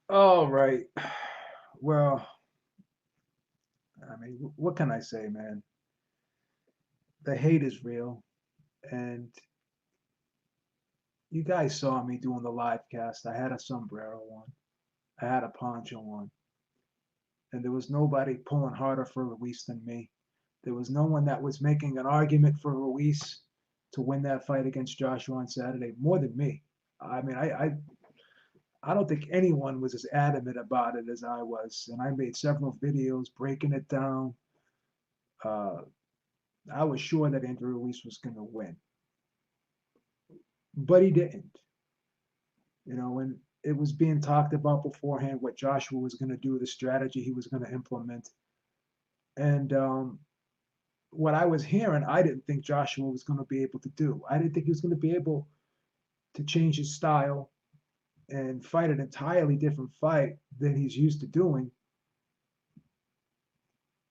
All right. Well, I mean, what can I say, man? The hate is real. And you guys saw me doing the live cast. I had a sombrero on, I had a poncho on, and there was nobody pulling harder for Ruiz than me. There was no one that was making an argument for Ruiz to win that fight against Joshua on Saturday more than me. I mean, I don't think anyone was as adamant about it as I was. And I made several videos breaking it down. Uh, I was sure that Andrew Ruiz was going to win, but he didn't. When it was being talked about beforehand what Joshua was going to do, the strategy he was going to implement, and what I was hearing, I didn't think Joshua was going to be able to do. I didn't think he was going to be able to change his style and fight an entirely different fight than he's used to doing.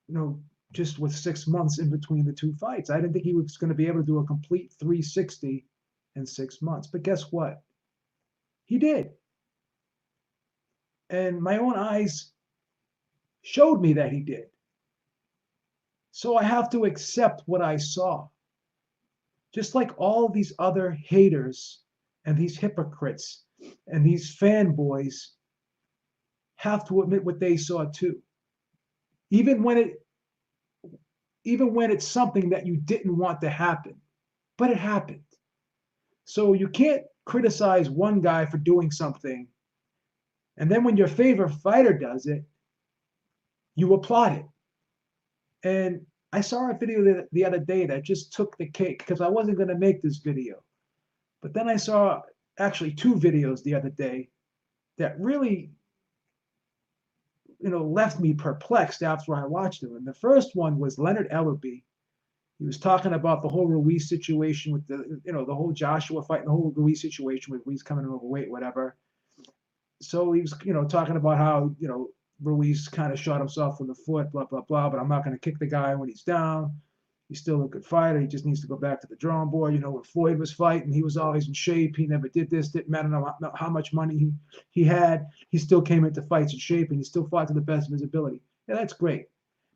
You know, just with 6 months in between the two fights, I didn't think he was going to be able to do a complete 360 in 6 months. But guess what? He did. And my own eyes showed me that he did. So I have to accept what I saw. Just like all these other haters and these hypocrites and these fanboys have to admit what they saw too. Even when it even when it's something that you didn't want to happen, but it happened. So you can't criticize one guy for doing something, and then when your favorite fighter does it, you applaud it. And I saw a video the other day that just took the cake because I wasn't going to make this video. But then I saw actually two videos the other day that really, left me perplexed after I watched them. And the first one was Leonard Ellerby. He was talking about the whole Ruiz situation with the whole Joshua fight and the whole Ruiz situation with Ruiz coming in overweight, whatever. So he was, talking about how, Ruiz kind of shot himself in the foot, blah, blah, blah, but I'm not going to kick the guy when he's down. He's still a good fighter. He just needs to go back to the drawing board. When Floyd was fighting, he was always in shape. He never did this. Didn't matter how much money he had. He still came into fights in shape, and he still fought to the best of his ability. Yeah, that's great.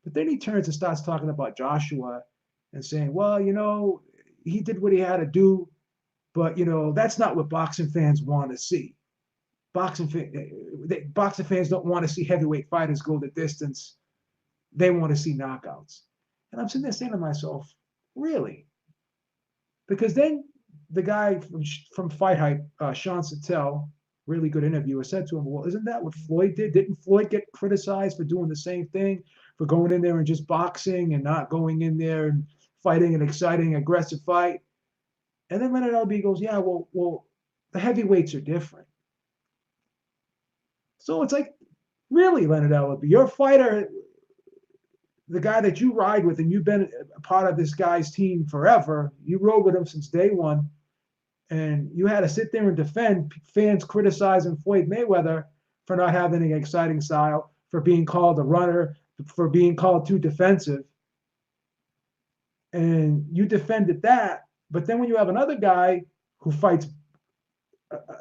But then he turns and starts talking about Joshua and saying, well, he did what he had to do, but, that's not what boxing fans want to see. Boxing fans don't want to see heavyweight fighters go the distance. They want to see knockouts. And I'm sitting there saying to myself, really? Because then the guy from Fight Hype, Sean Sattel, really good interviewer, said to him, well, isn't that what Floyd did? Didn't Floyd get criticized for doing the same thing, for going in there and just boxing and not going in there and fighting an exciting, aggressive fight? And then Leonard L.B. goes, yeah, well, the heavyweights are different. So it's like, really, Leonard Ellerby, your fighter, the guy that you ride with, and you've been a part of this guy's team forever. You rode with him since day one, and you had to sit there and defend fans criticizing Floyd Mayweather for not having an exciting style, for being called a runner, for being called too defensive. And you defended that. But then when you have another guy who fights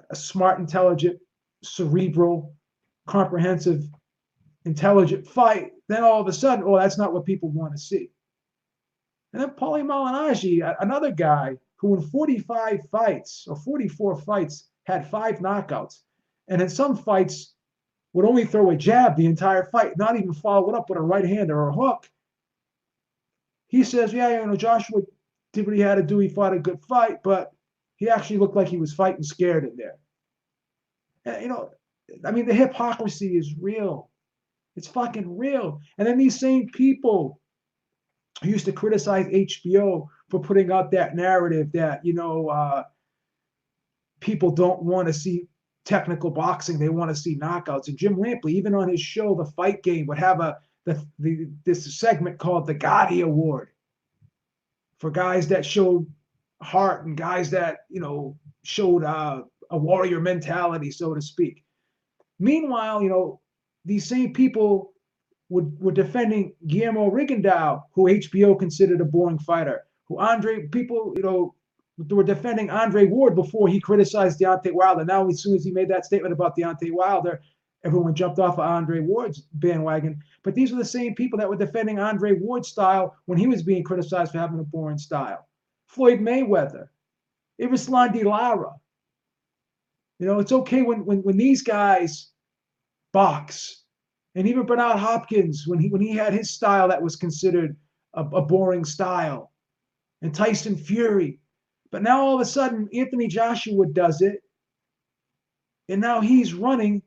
a smart, intelligent, cerebral, comprehensive, intelligent fight, then all of a sudden, oh, that's not what people want to see. And then Paulie Malignaggi, another guy who in 45 fights or 44 fights had 5 knockouts, and in some fights would only throw a jab the entire fight, not even follow it up with a right hand or a hook. He says, yeah, Joshua did what he had to do. He fought a good fight, but he actually looked like he was fighting scared in there. And, I mean, the hypocrisy is real. It's fucking real. And then these same people who used to criticize HBO for putting out that narrative that, people don't want to see technical boxing. They want to see knockouts. And Jim Lampley, even on his show, The Fight Game, would have this segment called the Gotti Award for guys that showed heart and guys that, showed a warrior mentality, so to speak. Meanwhile, these same people were defending Guillermo Rigondeaux, who HBO considered a boring fighter. People, were defending Andre Ward before he criticized Deontay Wilder. Now, as soon as he made that statement about Deontay Wilder, Everyone jumped off of Andre Ward's bandwagon. But these were the same people that were defending Andre Ward's style when he was being criticized for having a boring style. Floyd Mayweather, Ruslan Lara. It's okay when these guys box. And even Bernard Hopkins, when he had his style that was considered a boring style. And Tyson Fury. But now all of a sudden, Anthony Joshua does it. And now he's running,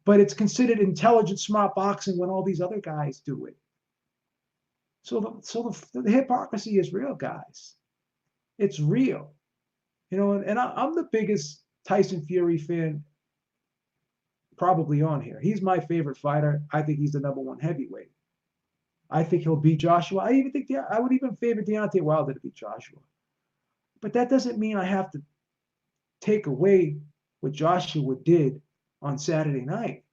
but it's considered intelligent, smart boxing when all these other guys do it. So the hypocrisy is real, guys. It's real. And I'm the biggest Tyson Fury fan probably on here. He's my favorite fighter. I think he's the #1 heavyweight. I think he'll beat Joshua. I would even favor Deontay Wilder to beat Joshua. But that doesn't mean I have to take away what Joshua did on Saturday night.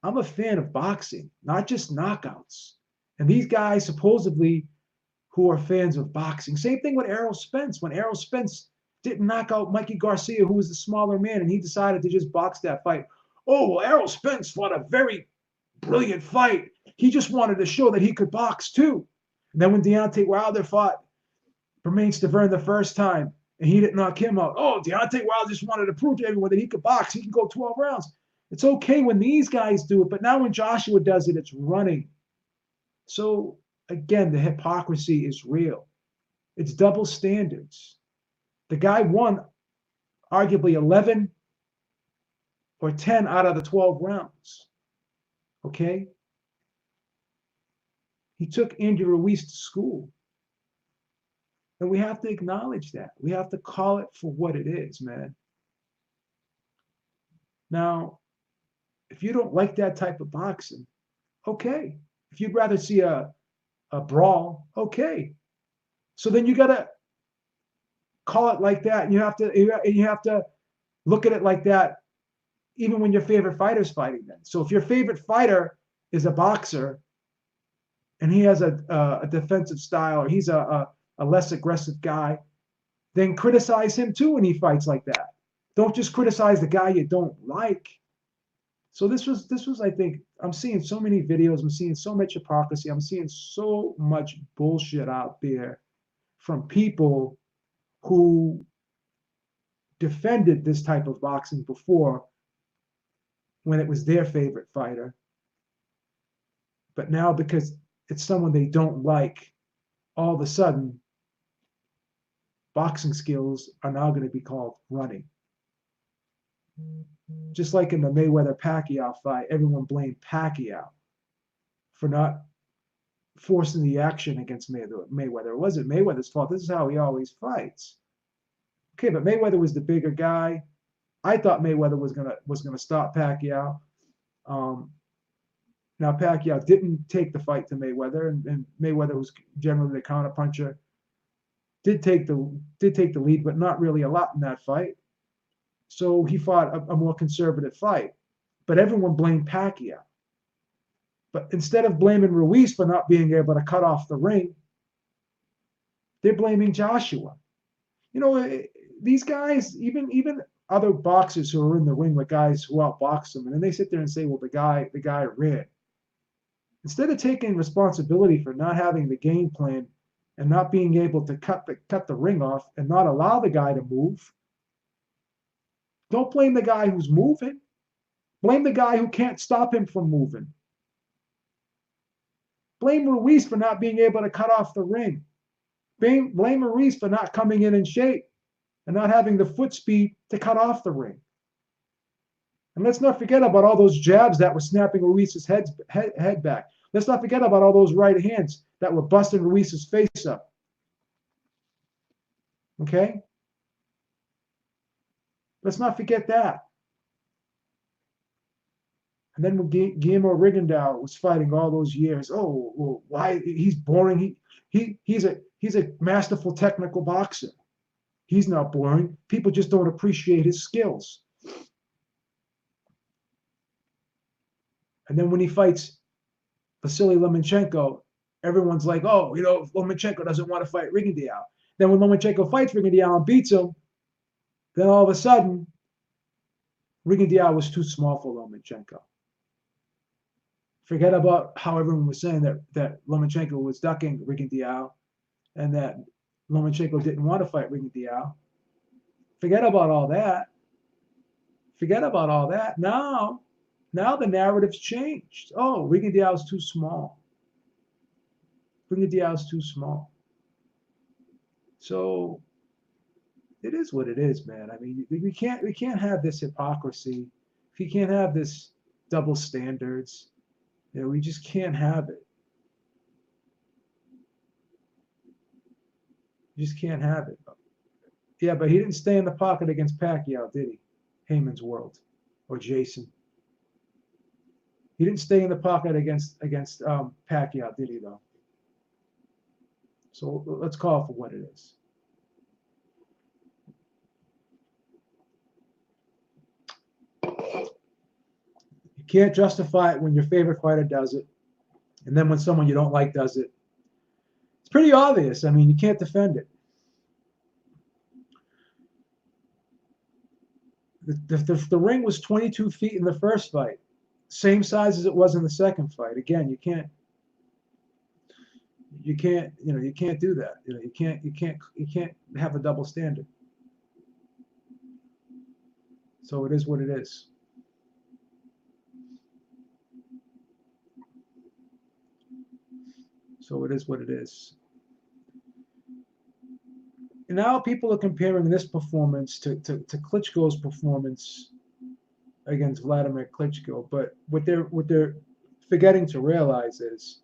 I'm a fan of boxing, not just knockouts. And these guys supposedly who are fans of boxing. Same thing with Errol Spence. When Errol Spence didn't knock out Mikey Garcia, who was the smaller man, and he decided to just box that fight. Oh, well, Errol Spence fought a very brilliant fight. He just wanted to show that he could box too. And then when Deontay Wilder fought Bermane Stiverne the first time, and he didn't knock him out. Oh, Deontay Wilder just wanted to prove to everyone that he could box. He can go 12 rounds. It's okay when these guys do it, but now when Joshua does it, it's running. So again, the hypocrisy is real. It's double standards. The guy won arguably 11 or 10 out of the 12 rounds. Okay? He took Andy Ruiz to school. And we have to acknowledge that. We have to call it for what it is, man. Now, if you don't like that type of boxing, okay. If you'd rather see a brawl, okay. So then you got to call it like that, and you have to look at it like that, even when your favorite fighter's fighting them. So if your favorite fighter is a boxer, and he has a defensive style, or he's a less aggressive guy, then criticize him too when he fights like that. Don't just criticize the guy you don't like. So this was, I think, I'm seeing so many videos, I'm seeing so much hypocrisy, I'm seeing so much bullshit out there from people who defended this type of boxing before when it was their favorite fighter. But now because it's someone they don't like, all of a sudden, boxing skills are now going to be called running. Just like in the Mayweather-Pacquiao fight, everyone blamed Pacquiao for not forcing the action against Mayweather. It wasn't Mayweather's fault. This is how he always fights. Okay, but Mayweather was the bigger guy. I thought Mayweather was gonna stop Pacquiao. Now Pacquiao didn't take the fight to Mayweather, and Mayweather was generally the counterpuncher. Did take the lead, but not really a lot in that fight. So he fought a more conservative fight. But everyone blamed Pacquiao. But instead of blaming Ruiz for not being able to cut off the ring, they're blaming Joshua. These guys, even other boxers who are in the ring with guys who outbox them, and then they sit there and say, well, the guy ran. Instead of taking responsibility for not having the game plan and not being able to cut the ring off and not allow the guy to move, don't blame the guy who's moving. Blame the guy who can't stop him from moving. Blame Ruiz for not being able to cut off the ring. Blame Ruiz for not coming in shape and not having the foot speed to cut off the ring. And let's not forget about all those jabs that were snapping Ruiz's head back. Let's not forget about all those right hands that were busting Ruiz's face up. Okay? Let's not forget that. And then when Guillermo Rigondeaux was fighting all those years, oh, well, why he's boring? He's a masterful technical boxer. He's not boring. People just don't appreciate his skills. And then when he fights Vasily Lomachenko, everyone's like, oh, Lomachenko doesn't want to fight Rigondeaux. Then when Lomachenko fights Rigondeaux and beats him, then all of a sudden, Rigondeaux was too small for Lomachenko. Forget about how everyone was saying that Lomachenko was ducking Rigondeaux and that Lomachenko didn't want to fight Rigondeaux. Forget about all that. Forget about all that. Now the narrative's changed. Oh, Rigondeaux's too small. Rigondeaux's too small. So it is what it is, man. I mean, we can't have this hypocrisy. We can't have this double standards. You know, we just can't have it. You just can't have it. Yeah, but he didn't stay in the pocket against Pacquiao, did he? Heyman's World or Jason. He didn't stay in the pocket against Pacquiao, did he, though? So let's call it for what it is. You can't justify it when your favorite fighter does it, and then when someone you don't like does it. It's pretty obvious. I mean, you can't defend it. The ring was 22 feet in the first fight, same size as it was in the second fight. Again, you can't do that. You can't have a double standard. So it is what it is. So it is what it is. And now people are comparing this performance to Klitschko's performance against Vladimir Klitschko. But what they're forgetting to realize is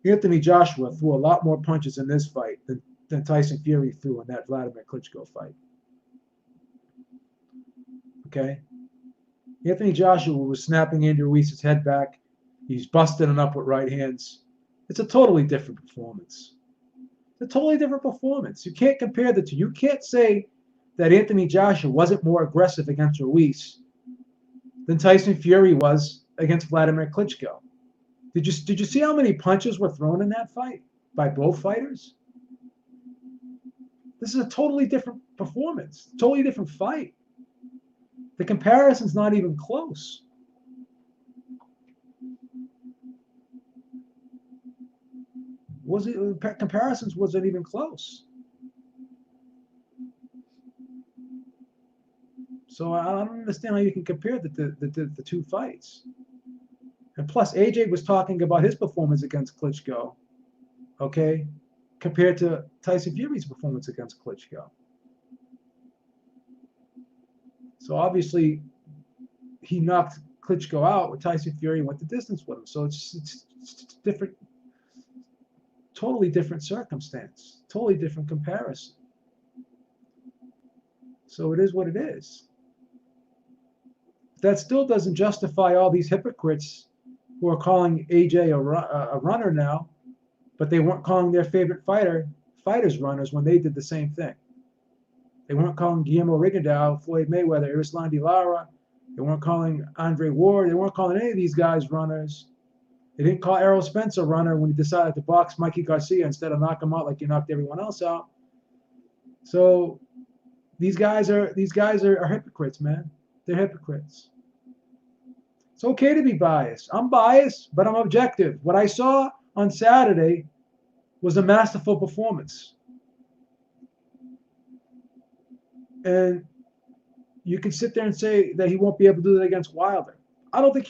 Anthony Joshua threw a lot more punches in this fight than Tyson Fury threw in that Vladimir Klitschko fight. Okay? Anthony Joshua was snapping Andy Ruiz's head back. He's busting him up with right hands. It's a totally different performance. It's a totally different performance. You can't compare the two. You can't say that Anthony Joshua wasn't more aggressive against Ruiz than Tyson Fury was against Vladimir Klitschko. Did you see how many punches were thrown in that fight by both fighters? This is a totally different performance, totally different fight. The comparison's not even close. Comparisons wasn't even close. So I don't understand how you can compare the two fights. And plus, AJ was talking about his performance against Klitschko, okay, compared to Tyson Fury's performance against Klitschko. So obviously, he knocked Klitschko out with Tyson Fury and went the distance with him. So it's different. Totally different circumstance, totally different comparison. So it is what it is. That still doesn't justify all these hypocrites who are calling AJ a runner now, but they weren't calling their favorite fighters runners when they did the same thing. They weren't calling Guillermo Rigondeaux, Floyd Mayweather, Ruslan Lara. They weren't calling Andre Ward. They weren't calling any of these guys runners. They didn't call Errol Spence a runner when he decided to box Mikey Garcia instead of knock him out like you knocked everyone else out. So these guys are hypocrites, man. They're hypocrites. It's okay to be biased. I'm biased, but I'm objective. What I saw on Saturday was a masterful performance. And you can sit there and say that he won't be able to do that against Wilder. I don't think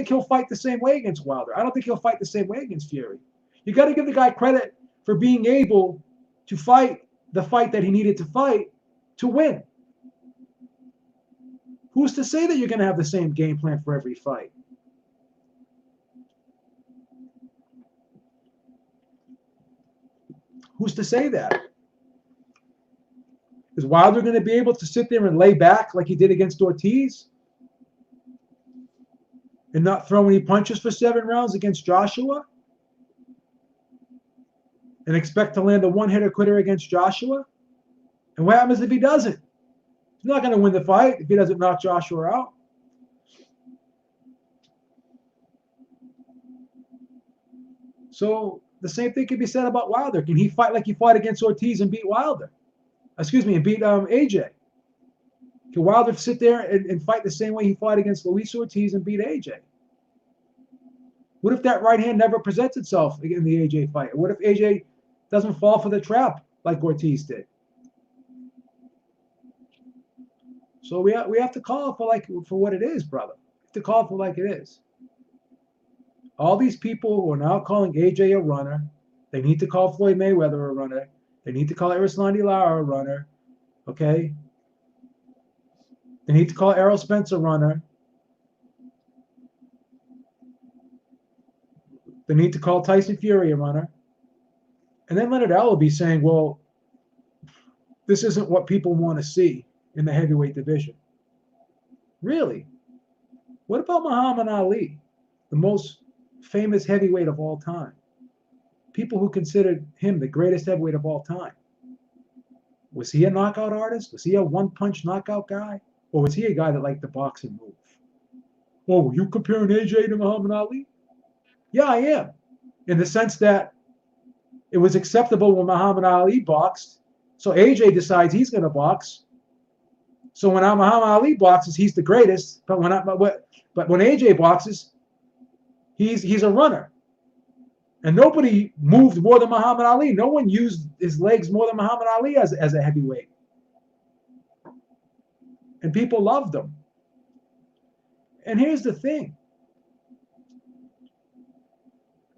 he'll fight the same way against Wilder. I don't think he'll fight the same way against Fury. You got to give the guy credit for being able to fight the fight that he needed to fight to win. Who's to say that you're going to have the same game plan for every fight? Who's to say that? Is Wilder going to be able to sit there and lay back like he did against Ortiz? And not throw any punches for 7 rounds against Joshua? And expect to land a one-hitter quitter against Joshua? And what happens if he doesn't? He's not going to win the fight if he doesn't knock Joshua out. So the same thing can be said about Wilder. Can he fight like he fought against Ortiz and beat Wilder? Excuse me, and beat AJ? Can Wilder sit there and fight the same way he fought against Luis Ortiz and beat AJ? What if that right hand never presents itself in the AJ fight? What if AJ doesn't fall for the trap like Ortiz did? So we have to call it for what it is, brother. We have to call it for like it is. All these people who are now calling AJ a runner, they need to call Floyd Mayweather a runner. They need to call Erislandy Lara a runner. Okay? They need to call Errol Spence a runner. They need to call Tyson Fury a runner. And then Leonard Ellerbe saying, well, this isn't what people want to see in the heavyweight division. Really? What about Muhammad Ali, the most famous heavyweight of all time? People who considered him the greatest heavyweight of all time. Was he a knockout artist? Was he a one-punch knockout guy? Or was he a guy that liked the boxing move? Oh, you comparing AJ to Muhammad Ali? Yeah, I am. In the sense that it was acceptable when Muhammad Ali boxed. So AJ decides he's going to box. So when Muhammad Ali boxes, he's the greatest. But when AJ boxes, he's a runner. And nobody moved more than Muhammad Ali. No one used his legs more than Muhammad Ali as a heavyweight. And people loved him. And here's the thing.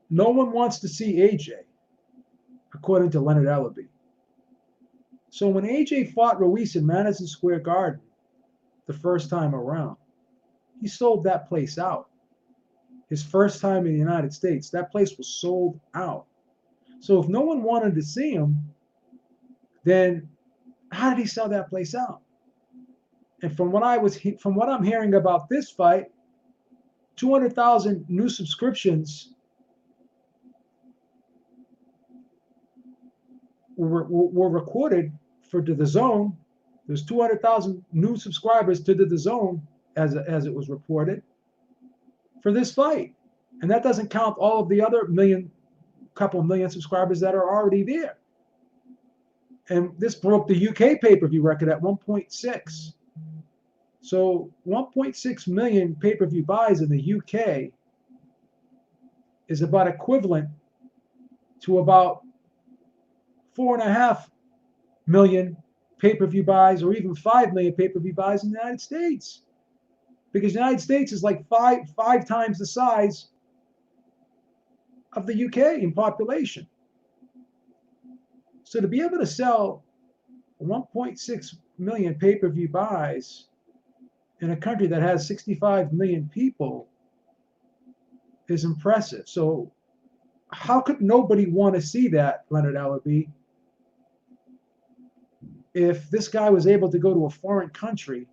No one wants to see AJ, according to Leonard Ellerbe. So when AJ fought Ruiz in Madison Square Garden the first time around, he sold that place out. His first time in the United States, that place was sold out. So if no one wanted to see him, then how did he sell that place out? And from what I'm hearing about this fight, 200,000 new subscriptions were recorded for the Zone. There's 200,000 new subscribers to the Zone, as it was reported, for this fight. And that doesn't count all of the other couple million subscribers that are already there. And this broke the UK pay-per-view record at 1.6. So 1.6 million pay-per-view buys in the UK is about equivalent to about 4.5 million pay-per-view buys, or even 5 million pay-per-view buys in the United States. Because the United States is like five times the size of the UK in population. So to be able to sell 1.6 million pay-per-view buys in a country that has 65 million people is impressive. So how could nobody want to see that, Leonard Ellerbe, if this guy was able to go to a foreign country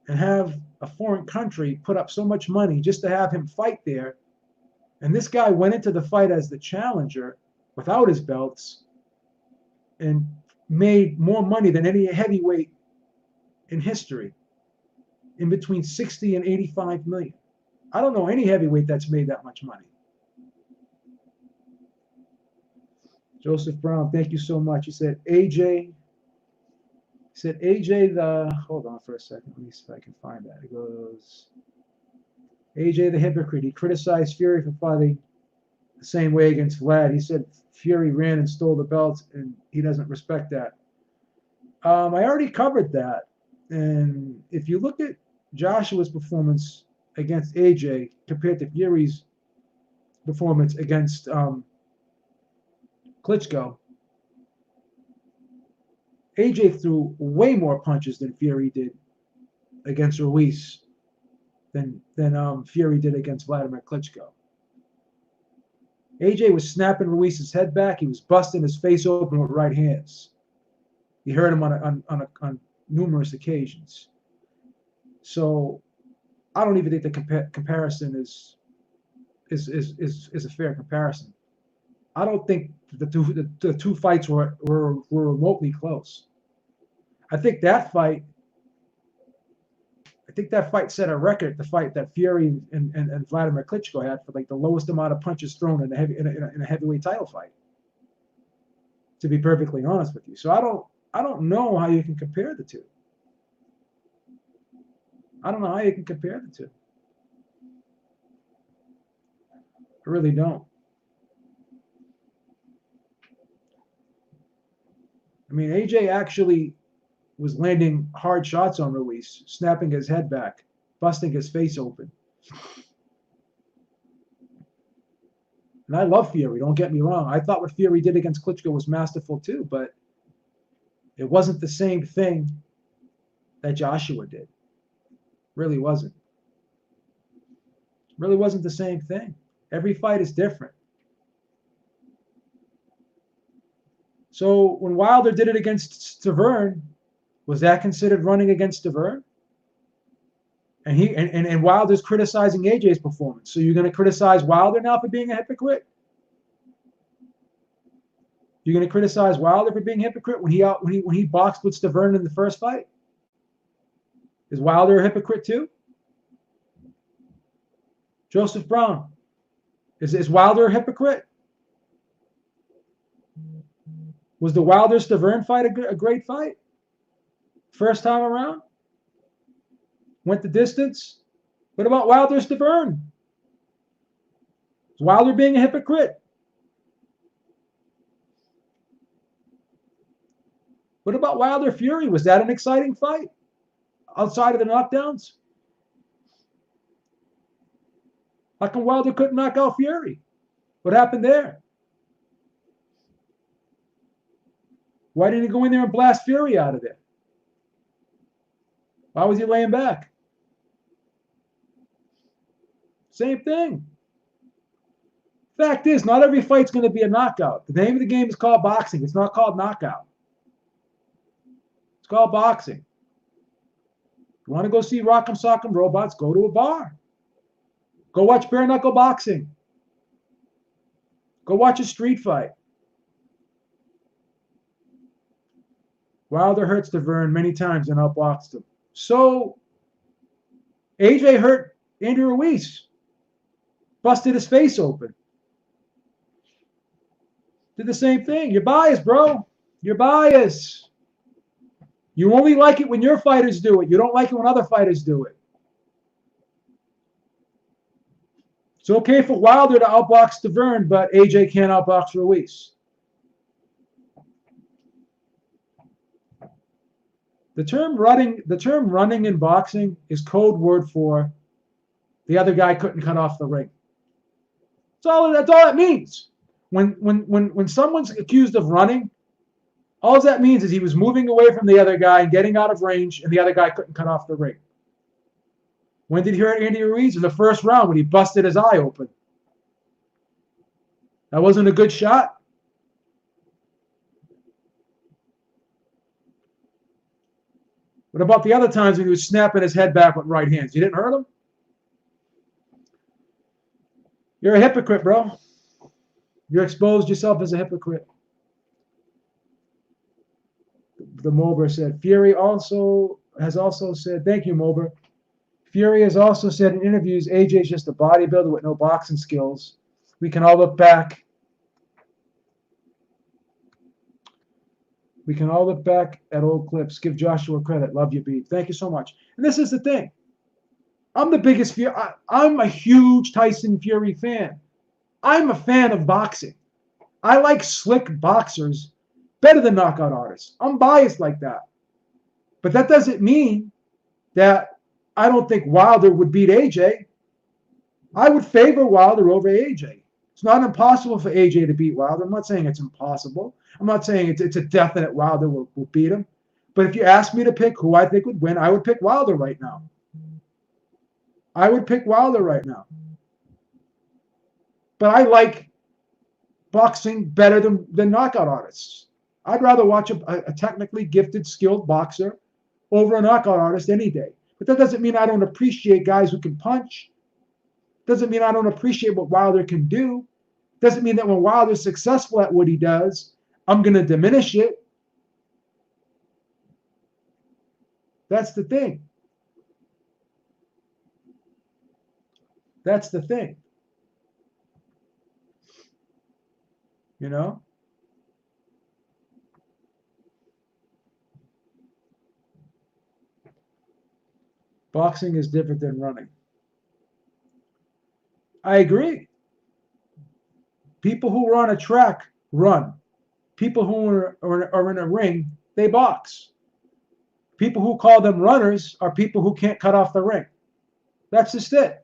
and have a foreign country put up so much money just to have him fight there, and this guy went into the fight as the challenger without his belts and made more money than any heavyweight in history, in between 60 and 85 million. I don't know any heavyweight that's made that much money. Joseph Brown, thank you so much. He said AJ hold on for a second, let me see if I can find that. It goes, AJ the hypocrite, he criticized Fury for fighting the same way against Vlad. He said Fury ran and stole the belts and he doesn't respect that. I already covered that. And if you look at Joshua's performance against AJ compared to Fury's performance against Klitschko, AJ threw way more punches than Fury did against Ruiz than Fury did against Vladimir Klitschko. AJ was snapping Ruiz's head back. He was busting his face open with right hands. You heard him on numerous occasions. So I don't even think the comparison is a fair comparison. I don't think the two fights were remotely close. I think that fight set a record. The fight that Fury and Vladimir Klitschko had for like the lowest amount of punches thrown in a heavyweight title fight. To be perfectly honest with you, so I don't know how you can compare the two. I don't know how you can compare the two. I really don't. I mean, AJ actually was landing hard shots on Ruiz, snapping his head back, busting his face open. And I love Fury, don't get me wrong. I thought what Fury did against Klitschko was masterful too, but it wasn't the same thing that Joshua did. Really wasn't. Really wasn't the same thing. Every fight is different. So when Wilder did it against Stavern, was that considered running against Stavern? And he and Wilder's criticizing AJ's performance. So you're going to criticize Wilder now for being a hypocrite? You're going to criticize Wilder for being a hypocrite when he boxed with Stavern in the first fight? Is Wilder a hypocrite too? Joseph Brown, is Wilder a hypocrite? Was the Wilder-Stavern fight a great fight? First time around? Went the distance? What about Wilder-Stavern? Is Wilder being a hypocrite? What about Wilder-Fury? Was that an exciting fight outside of the knockdowns? How come Wilder couldn't knock out Fury? What happened there? Why didn't he go in there and blast Fury out of there? Why was he laying back? Same thing. Fact is, not every fight's going to be a knockout. The name of the game is called boxing. It's not called knockout. It's called boxing. If you want to go see Rock'em Sock'em Robots, go to a bar. Go watch bare knuckle boxing. Go watch a street fight. Wilder hurt Stavern many times and outboxed him. So AJ hurt Andrew Ruiz. Busted his face open. Did the same thing. You're biased, bro. You're biased. You only like it when your fighters do it. You don't like it when other fighters do it. It's okay for Wilder to outbox Stavern, but AJ can't outbox Ruiz. The term running in boxing is code word for the other guy couldn't cut off the ring. That's all it means. When someone's accused of running, all that means is he was moving away from the other guy and getting out of range, and the other guy couldn't cut off the ring. When did he hurt Andy Ruiz? In the first round when he busted his eye open. That wasn't a good shot. What about the other times when he was snapping his head back with right hands? You didn't hurt him? You're a hypocrite, bro. You exposed yourself as a hypocrite. The Mober said. Fury has also said, thank you, Mober. Fury has also said in interviews, AJ's just a bodybuilder with no boxing skills. We can all look back. We can all look back at old clips. Give Joshua credit. Love you, Beef. Thank you so much. And this is the thing. I'm the biggest Fury. I'm a huge Tyson Fury fan. I'm a fan of boxing. I like slick boxers better than knockout artists. I'm biased like that. But that doesn't mean that I don't think Wilder would beat AJ. I would favor Wilder over AJ. It's not impossible for AJ to beat Wilder. I'm not saying it's impossible. I'm not saying it's a definite Wilder will beat him. But if you ask me to pick who I think would win, I would pick Wilder right now. I would pick Wilder right now. But I like boxing better than knockout artists. I'd rather watch a technically gifted, skilled boxer over a knockout artist any day. But that doesn't mean I don't appreciate guys who can punch. Doesn't mean I don't appreciate what Wilder can do. Doesn't mean that when Wilder's successful at what he does, I'm going to diminish it. That's the thing. That's the thing. You know? Boxing is different than running. I agree. People who are on a track run. People who are in a ring, they box. People who call them runners are people who can't cut off the ring. That's just it.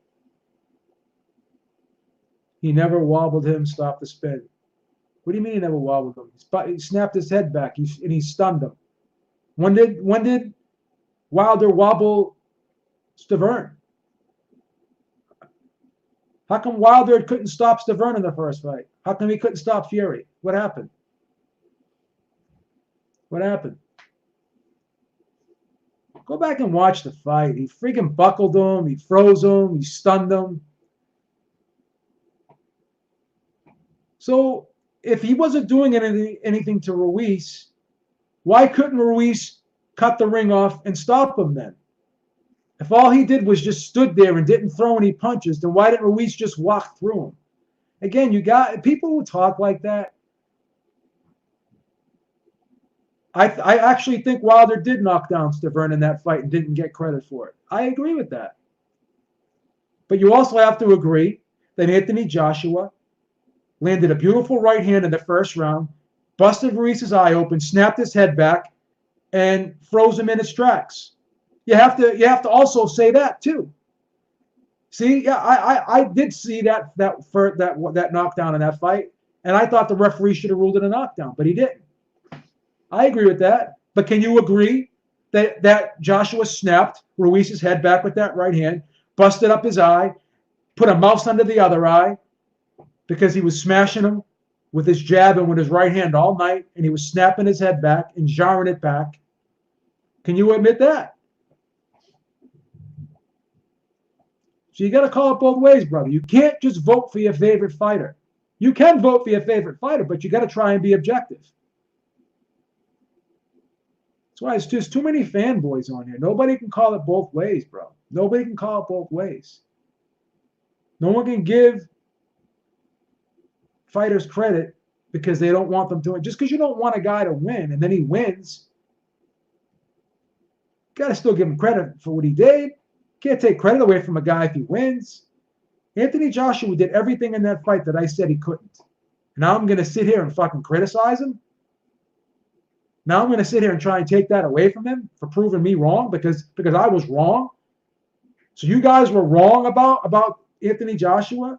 He never wobbled him, stopped the spin. What do you mean he never wobbled him? He snapped his head back and he stunned him. When did Wilder wobble Stavern? How come Wilder couldn't stop Stavern in the first fight? How come he couldn't stop Fury? What happened? What happened? Go back and watch the fight. He freaking buckled him. He froze him. He stunned him. So if he wasn't doing anything to Ruiz, why couldn't Ruiz cut the ring off and stop him then? If all he did was just stood there and didn't throw any punches, then why didn't Ruiz just walk through him? Again, you got people who talk like that. I actually think Wilder did knock down Stavern in that fight and didn't get credit for it. I agree with that. But you also have to agree that Anthony Joshua landed a beautiful right hand in the first round, busted Ruiz's eye open, snapped his head back, and froze him in his tracks. You have to also say that too. See, yeah, I did see that knockdown in that fight, and I thought the referee should have ruled it a knockdown, but he didn't. I agree with that. But can you agree that Joshua snapped Ruiz's head back with that right hand, busted up his eye, put a mouse under the other eye because he was smashing him with his jab and with his right hand all night, and he was snapping his head back and jarring it back? Can you admit that? So you got to call it both ways, brother. You can't just vote for your favorite fighter. You can vote for your favorite fighter, but you got to try and be objective. That's why it's just too many fanboys on here. Nobody can call it both ways, bro. Nobody can call it both ways. No one can give fighters credit because they don't want them to win. Just because you don't want a guy to win and then he wins, you got to still give him credit for what he did. Can't take credit away from a guy if he wins. Anthony Joshua did everything in that fight that I said he couldn't. Now I'm going to sit here and fucking criticize him? Now I'm going to sit here and try and take that away from him for proving me wrong because I was wrong? So you guys were wrong about Anthony Joshua?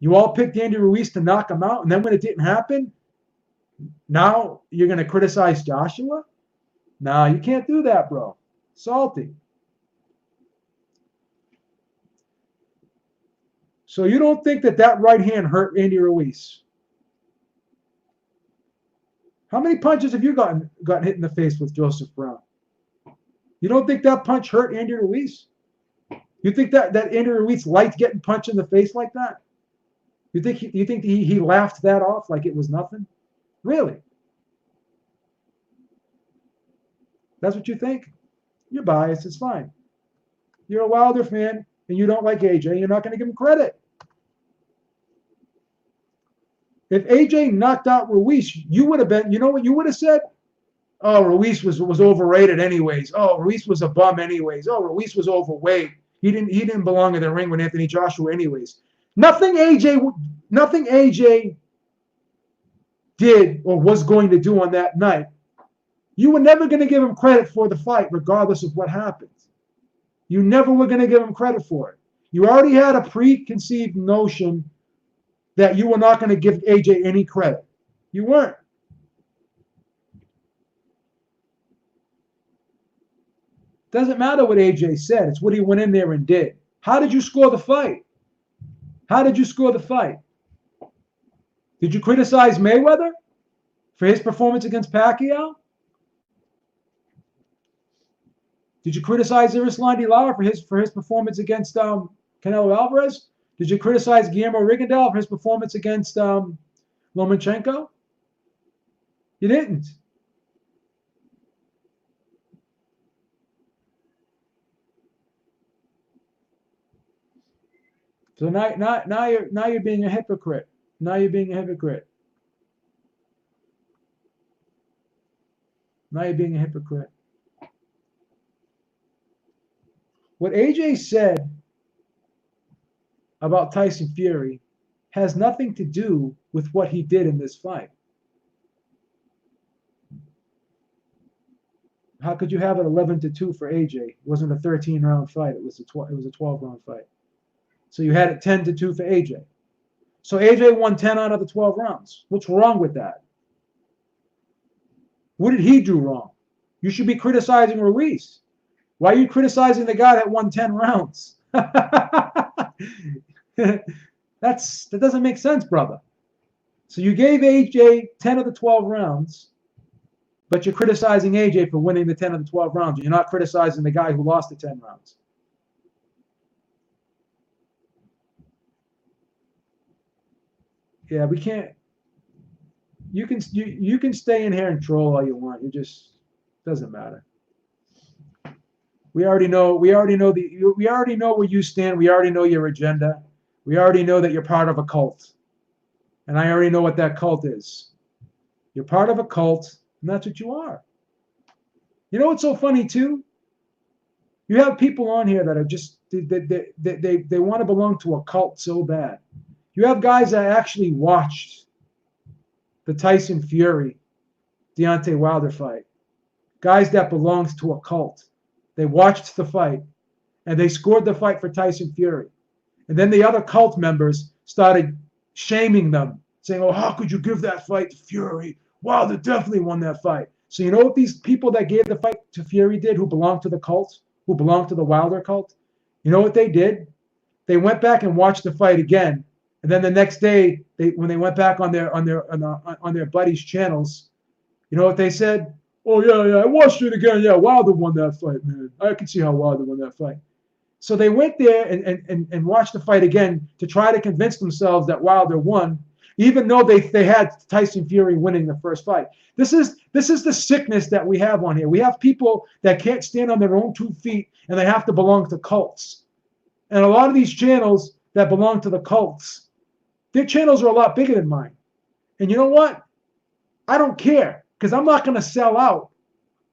You all picked Andy Ruiz to knock him out, and then when it didn't happen, now you're going to criticize Joshua? No, you can't do that, bro. Salty. So you don't think that right hand hurt Andy Ruiz? How many punches have you gotten hit in the face with Joseph Brown? You don't think that punch hurt Andy Ruiz? You think that Andy Ruiz liked getting punched in the face like that? You think he laughed that off like it was nothing? Really? That's what you think? You're biased. It's fine. You're a Wilder fan and you don't like AJ. You're not going to give him credit. If AJ knocked out Ruiz, you would have been, you know what you would have said? Oh, Ruiz was overrated anyways. Oh, Ruiz was a bum anyways. Oh, Ruiz was overweight. He didn't belong in the ring with Anthony Joshua anyways. Nothing AJ did or was going to do on that night. You were never going to give him credit for the fight, regardless of what happened. You never were going to give him credit for it. You already had a preconceived notion that you were not going to give AJ any credit. You weren't. Doesn't matter what AJ said. It's what he went in there and did. How did you score the fight? How did you score the fight? Did you criticize Mayweather for his performance against Pacquiao? Did you criticize Irislandy Lara for his performance against Canelo Alvarez? Did you criticize Guillermo Rigondeaux for his performance against Lomachenko? You didn't. So now you're being a hypocrite. Now you're being a hypocrite. Now you're being a hypocrite. what AJ said about Tyson Fury has nothing to do with what he did in this fight. How could you have it 11-2 for AJ? It wasn't a 13-round fight. It was a 12-round fight. So you had it 10-2 for AJ. So AJ won 10 out of the 12 rounds. What's wrong with that? What did he do wrong? You should be criticizing Ruiz. Why are you criticizing the guy that won 10 rounds? That doesn't make sense, brother. So you gave AJ 10 of the 12 rounds, but you're criticizing AJ for winning the 10 of the 12 rounds. You're not criticizing the guy who lost the 10 rounds. Yeah, we can't. You can stay in here and troll all you want. It just doesn't matter. We already know where you stand. We already know your agenda. We already know that you're part of a cult. And I already know what that cult is. You're part of a cult, and that's what you are. You know what's so funny too? You have people on here that are just they want to belong to a cult so bad. You have guys that actually watched the Tyson Fury, Deontay Wilder fight. Guys that belongs to a cult. They watched the fight, and they scored the fight for Tyson Fury. And then the other cult members started shaming them, saying, oh, how could you give that fight to Fury? Wilder definitely won that fight. So you know what these people that gave the fight to Fury did, who belonged to the cult, who belonged to the Wilder cult? You know what they did? They went back and watched the fight again. And then the next day, when they went back on their buddies' channels, you know what they said? Oh, yeah, I watched it again. Yeah, Wilder won that fight, man. I can see how Wilder won that fight. So they went there and watched the fight again to try to convince themselves that Wilder won, even though they had Tyson Fury winning the first fight. This is the sickness that we have on here. We have people that can't stand on their own 2 feet, and they have to belong to cults. And a lot of these channels that belong to the cults, their channels are a lot bigger than mine. And you know what? I don't care, because I'm not going to sell out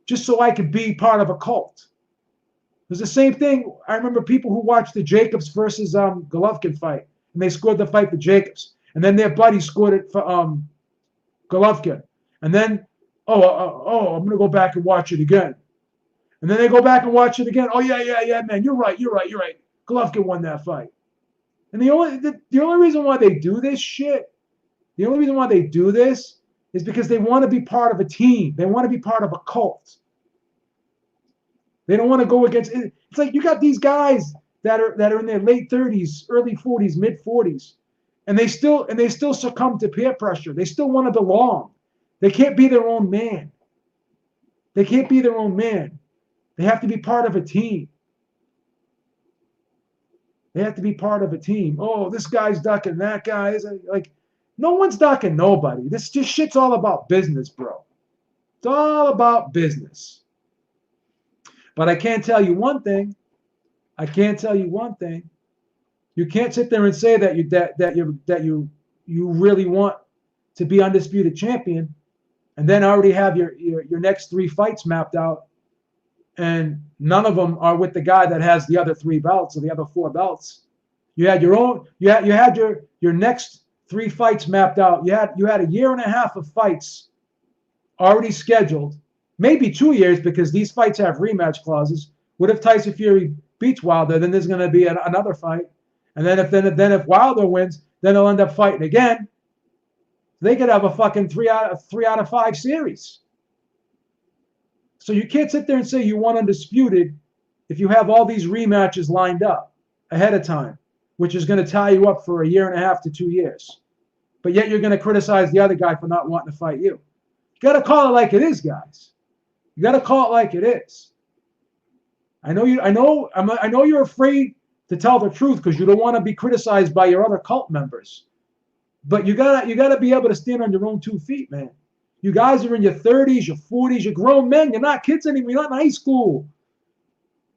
just so I could be part of a cult. It was the same thing. I remember people who watched the Jacobs versus Golovkin fight, and they scored the fight for Jacobs. And then their buddy scored it for Golovkin. And then, I'm going to go back and watch it again. And then they go back and watch it again. Oh, yeah, man, you're right. Golovkin won that fight. And the only reason why they do this shit, the only reason why they do this is because they want to be part of a team. They want to be part of a cult. They don't want to go against it. It's like you got these guys that are in their late 30s, early 40s, mid 40s, and they still succumb to peer pressure. They still want to belong. They can't be their own man. They can't be their own man. They have to be part of a team. They have to be part of a team. Oh, this guy's ducking that guy. Is like, no one's ducking nobody. This just shit's all about business, bro. It's all about business. But I can't tell you one thing. You can't sit there and say that you really want to be undisputed champion, and then already have your next 3 fights mapped out, and none of them are with the guy that has the other 3 belts or the other 4 belts. You had your next 3 fights mapped out. You had a year and a half of fights already scheduled, maybe 2 years, because these fights have rematch clauses. What if Tyson Fury beats Wilder? Then there's going to be another fight, and then if Wilder wins, then they'll end up fighting again. They could have a fucking 3 out of 5 series. So you can't sit there and say you want undisputed if you have all these rematches lined up ahead of time, which is going to tie you up for a year and a half to 2 years. But yet you're going to criticize the other guy for not wanting to fight you. You got to call it like it is, guys. You got to call it like it is. I know you're afraid to tell the truth because you don't want to be criticized by your other cult members. But you gotta be able to stand on your own 2 feet, man. You guys are in your 30s, your 40s, you're grown men. You're not kids anymore. You're not in high school.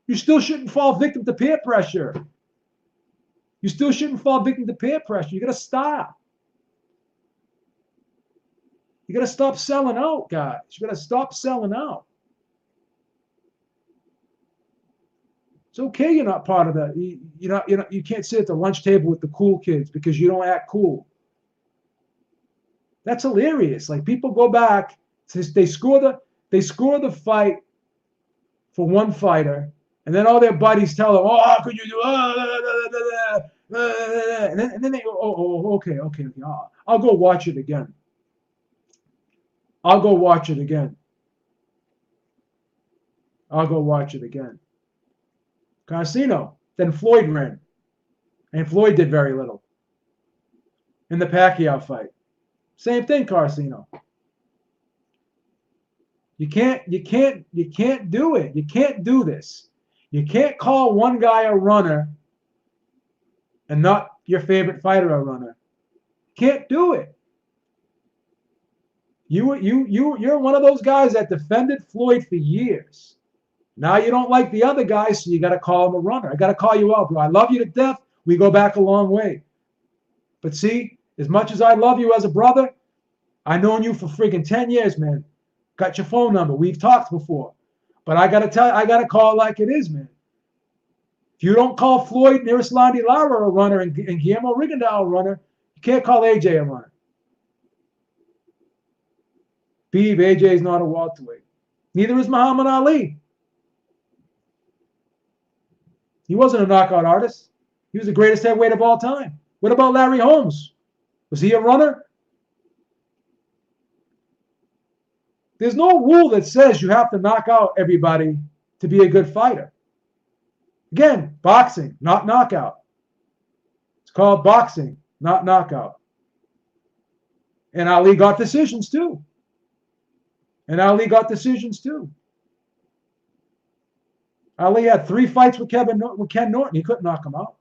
You still shouldn't fall victim to peer pressure. You still shouldn't fall victim to peer pressure. You gotta stop. You gotta stop selling out, guys. You gotta stop selling out. It's okay you're not part of that. You can't sit at the lunch table with the cool kids because you don't act cool. That's hilarious. Like people go back, they score the fight for one fighter, and then all their buddies tell them, "Oh, how could you do?" And then they, okay. I'll go watch it again. I'll go watch it again. Casino. Then Floyd ran, and Floyd did very little in the Pacquiao fight. Same thing, Carcino. You can't do it. You can't do this. You can't call one guy a runner and not your favorite fighter a runner. Can't do it. You're one of those guys that defended Floyd for years. Now you don't like the other guy, so you got to call him a runner. I got to call you out, bro. I love you to death. We go back a long way. But see, as much as I love you as a brother, I've known you for friggin' 10 years, man. Got your phone number. We've talked before. But I got to call it like it is, man. If you don't call Floyd Nirislandi Lara a runner and Guillermo Rigondeaux a runner, you can't call AJ a runner. Beeb, AJ is not a welterweight. Neither is Muhammad Ali. He wasn't a knockout artist. He was the greatest heavyweight of all time. What about Larry Holmes? Was he a runner? There's no rule that says you have to knock out everybody to be a good fighter. Again, boxing, not knockout. It's called boxing, not knockout. And Ali got decisions too. Ali had 3 fights with Ken Norton. He couldn't knock him out.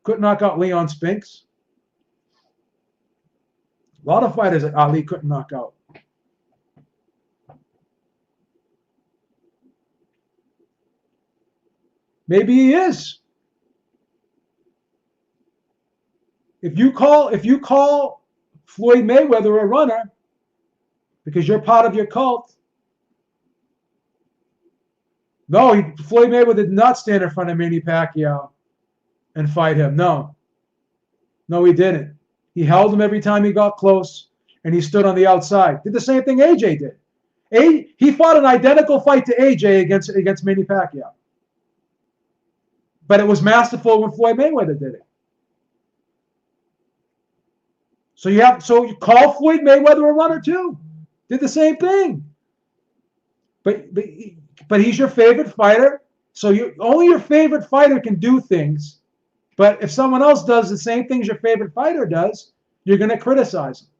Couldn't knock out Leon Spinks. A lot of fighters that Ali couldn't knock out. Maybe he is. If you call Floyd Mayweather a runner because you're part of your cult, no, Floyd Mayweather did not stand in front of Manny Pacquiao and fight him. No, he didn't. He held him every time he got close, and he stood on the outside. Did the same thing AJ did. He fought an identical fight to AJ against Manny Pacquiao. But it was masterful when Floyd Mayweather did it. So you call Floyd Mayweather a runner too. Did the same thing. But he's your favorite fighter. So only your favorite fighter can do things. But if someone else does the same things your favorite fighter does, you're going to criticize them.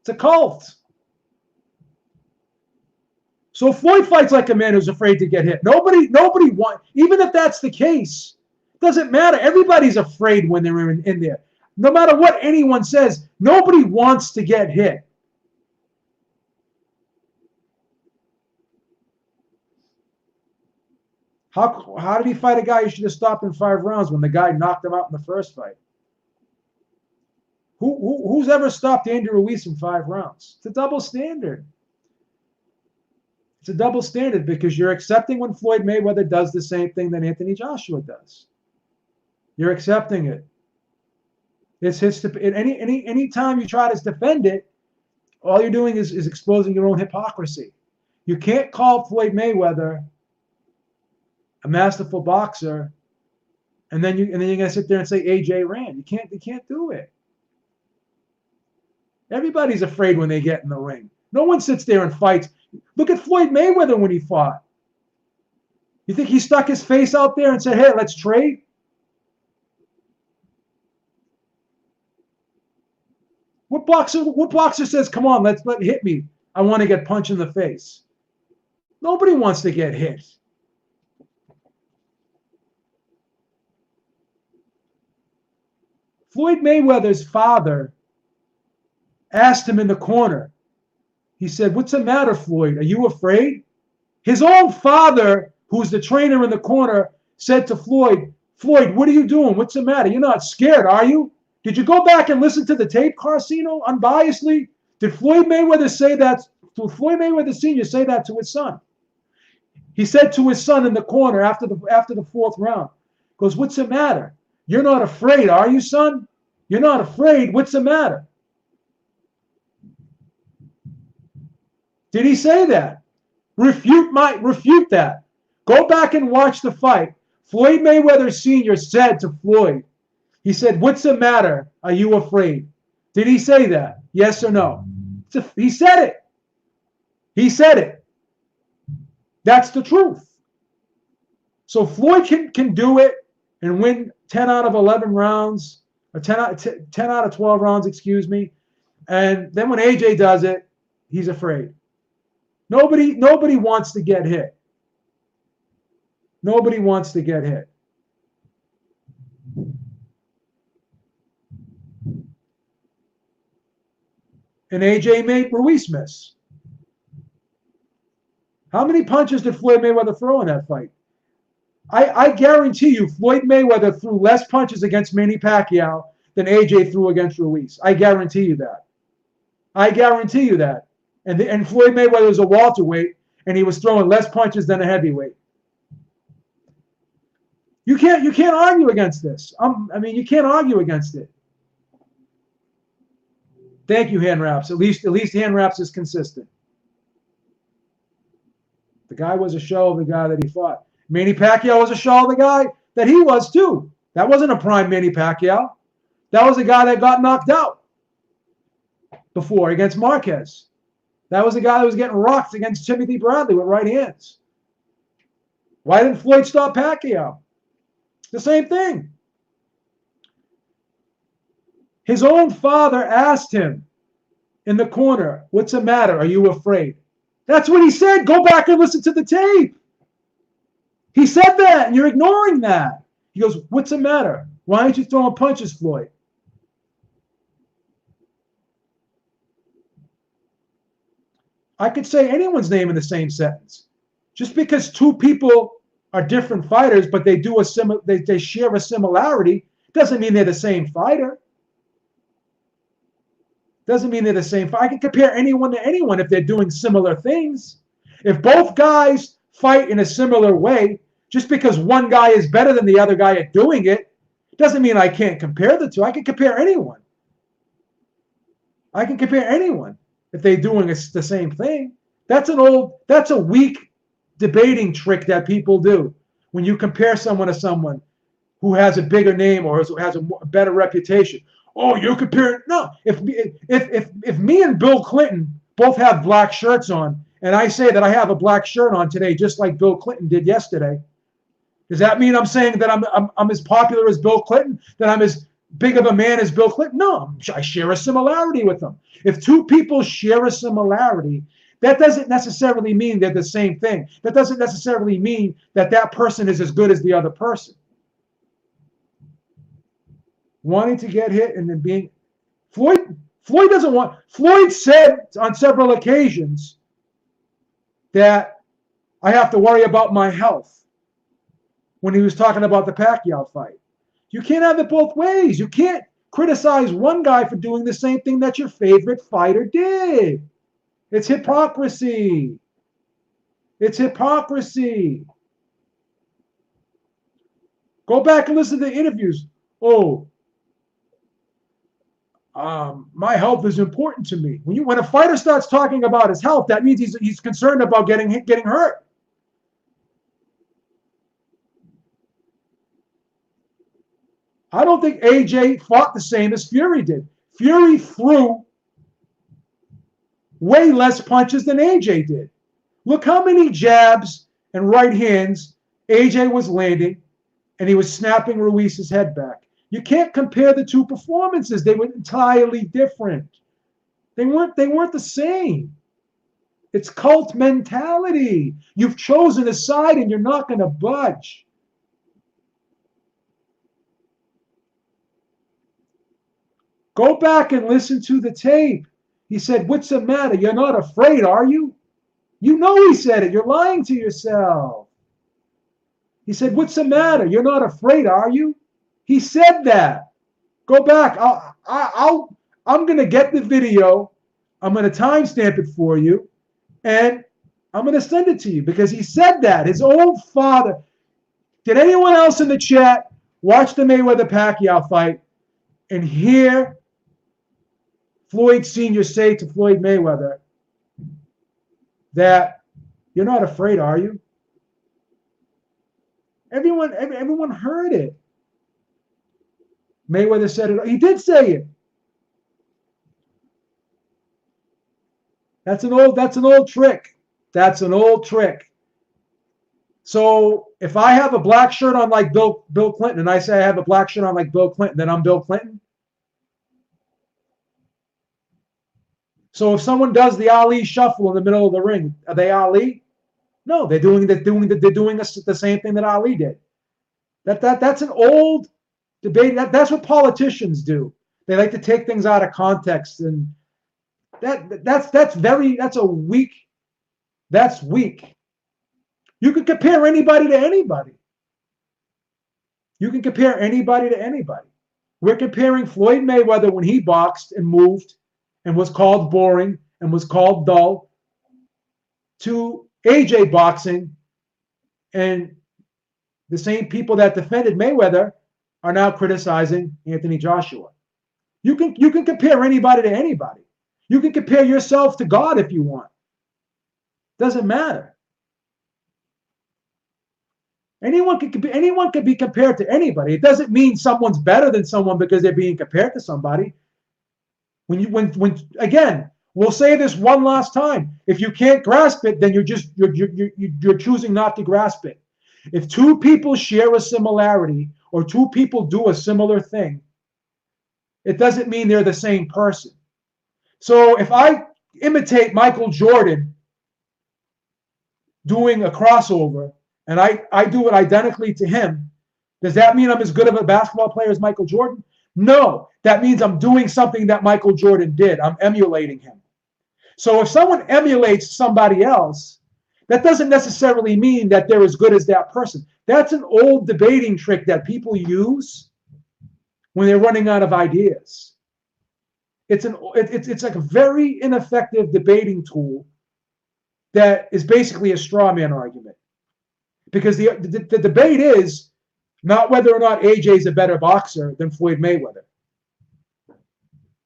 It's a cult. So Floyd fights like a man who's afraid to get hit. Nobody wants, even if that's the case, it doesn't matter. Everybody's afraid when they're in there. No matter what anyone says, nobody wants to get hit. How did he fight a guy who should have stopped in 5 rounds when the guy knocked him out in the first fight? Who's ever stopped Andy Ruiz in 5 rounds? It's a double standard. It's a double standard because you're accepting when Floyd Mayweather does the same thing that Anthony Joshua does. You're accepting it. It's his. Any time you try to defend it, all you're doing is exposing your own hypocrisy. You can't call Floyd Mayweather a masterful boxer, and then you're gonna sit there and say AJ ran. You can't do it. Everybody's afraid when they get in the ring. No one sits there and fights. Look at Floyd Mayweather when he fought. You think he stuck his face out there and said, "Hey, let's trade"? What boxer says, "Come on, let hit me. I want to get punched in the face"? Nobody wants to get hit. Floyd Mayweather's father asked him in the corner. He said, "What's the matter, Floyd? Are you afraid?" His own father, who's the trainer in the corner, said to Floyd, "Floyd, what are you doing? What's the matter? You're not scared, are you?" Did you go back and listen to the tape, Carcino, unbiasedly? Did Floyd Mayweather say that? Did Floyd Mayweather Sr. say that to his son? He said to his son in the corner after the fourth round, goes, "What's the matter? You're not afraid, are you, son? You're not afraid. What's the matter?" Did he say that? Refute that. Go back and watch the fight. Floyd Mayweather Sr. said to Floyd, he said, "What's the matter? Are you afraid?" Did he say that? Yes or no? He said it. He said it. That's the truth. So Floyd can do it and win 10 out of 11 rounds, or 10 out of 12 rounds, excuse me. And then when AJ does it, he's afraid. Nobody wants to get hit. Nobody wants to get hit. And AJ made Ruiz miss. How many punches did Floyd Mayweather throw in that fight? I guarantee you Floyd Mayweather threw less punches against Manny Pacquiao than AJ threw against Ruiz. I guarantee you that. I guarantee you that. And Floyd Mayweather was a welterweight, and he was throwing less punches than a heavyweight. You can't argue against this. I mean, you can't argue against it. Thank you, Hand Wraps. At least Hand Wraps is consistent. The guy was a shell of the guy that he fought. Manny Pacquiao was a shell of the guy that he was too. That wasn't a prime Manny Pacquiao. That was a guy that got knocked out before against Marquez. That was a guy that was getting rocked against Timothy Bradley with right hands. Why didn't Floyd stop Pacquiao? The same thing. His own father asked him in the corner, "What's the matter? Are you afraid?" That's what he said. Go back and listen to the tape. He said that, and you're ignoring that. He goes, "What's the matter? Why aren't you throwing punches, Floyd?" I could say anyone's name in the same sentence. Just because two people are different fighters, but they share a similarity, doesn't mean they're the same fighter. Doesn't mean they're the same fighter. I can compare anyone to anyone if they're doing similar things. If both guys fight in a similar way, just because one guy is better than the other guy at doing it, doesn't mean I can't compare the two. I can compare anyone. I can compare anyone if they're doing the same thing. That's a weak debating trick that people do when you compare someone to someone who has a bigger name or who has a better reputation. Oh, you're comparing. No, if me and Bill Clinton both have black shirts on, and I say that I have a black shirt on today, just like Bill Clinton did yesterday, does that mean I'm saying that I'm as popular as Bill Clinton, that I'm as big of a man as Bill Clinton? No, I share a similarity with them. If two people share a similarity, that doesn't necessarily mean they're the same thing. That doesn't necessarily mean that that person is as good as the other person. Wanting to get hit and then being Floyd doesn't want. Floyd said on several occasions that I have to worry about my health when he was talking about the Pacquiao fight. You can't have it both ways. You can't criticize one guy for doing the same thing that your favorite fighter did. It's hypocrisy. It's hypocrisy. Go back and listen to the interviews. Oh, my health is important to me. When a fighter starts talking about his health, that means he's concerned about getting hurt. I don't think AJ fought the same as Fury did. Fury threw way less punches than AJ did. Look how many jabs and right hands AJ was landing, and he was snapping Ruiz's head back. You can't compare the two performances. They were entirely different. They weren't the same. It's cult mentality. You've chosen a side and you're not going to budge. Go back and listen to the tape. He said, "What's the matter? You're not afraid, are you?" You know he said it. You're lying to yourself. He said, "What's the matter? You're not afraid, are you?" He said that. Go back. I'm going to get the video. I'm going to timestamp it for you. And I'm going to send it to you because he said that. His own father. Did anyone else in the chat watch the Mayweather-Pacquiao fight and hear Floyd Sr. say to Floyd Mayweather that you're not afraid, are you? Everyone heard it. Mayweather said it. He did say it. That's an old trick. That's an old trick. So if I have a black shirt on like Bill Clinton, and I say I have a black shirt on like Bill Clinton, then I'm Bill Clinton. So if someone does the Ali shuffle in the middle of the ring, are they Ali? No, they're doing the same thing that Ali did. That's an old debate. That's what politicians do. They like to take things out of context, and that's weak. That's weak. You can compare anybody to anybody. You can compare anybody to anybody. We're comparing Floyd Mayweather when he boxed and moved and was called boring and was called dull to AJ boxing, and the same people that defended Mayweather are now criticizing Anthony Joshua. You can compare anybody to anybody. You can compare yourself to God if you want. Doesn't matter. Anyone can be compared to anybody. It doesn't mean someone's better than someone because they're being compared to somebody. When again, we'll say this one last time. If you can't grasp it, then you're choosing not to grasp it. If two people share a similarity or two people do a similar thing, it doesn't mean they're the same person. So if I imitate Michael Jordan doing a crossover and I do it identically to him, does that mean I'm as good of a basketball player as Michael Jordan? No, that means I'm doing something that Michael Jordan did. I'm emulating him. So if someone emulates somebody else, that doesn't necessarily mean that they're as good as that person. That's an old debating trick that people use when they're running out of ideas. It's like a very ineffective debating tool that is basically a straw man argument. Because the debate is not whether or not AJ is a better boxer than Floyd Mayweather.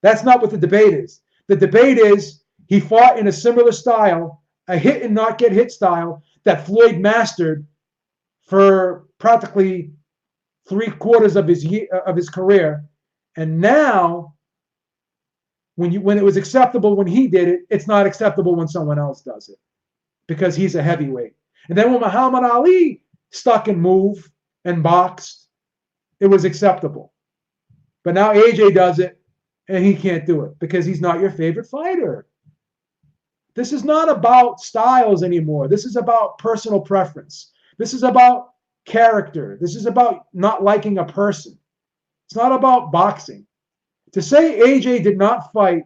That's not what the debate is. The debate is he fought in a similar style, a hit and not get hit style that Floyd mastered for practically 3/4 of his career. And now, when it was acceptable when he did it, it's not acceptable when someone else does it because he's a heavyweight. And then when Muhammad Ali stuck and moved and boxed, it was acceptable. But now AJ does it, and he can't do it because he's not your favorite fighter. This is not about styles anymore. This is about personal preference. This is about character. This is about not liking a person. It's not about boxing. To say AJ did not fight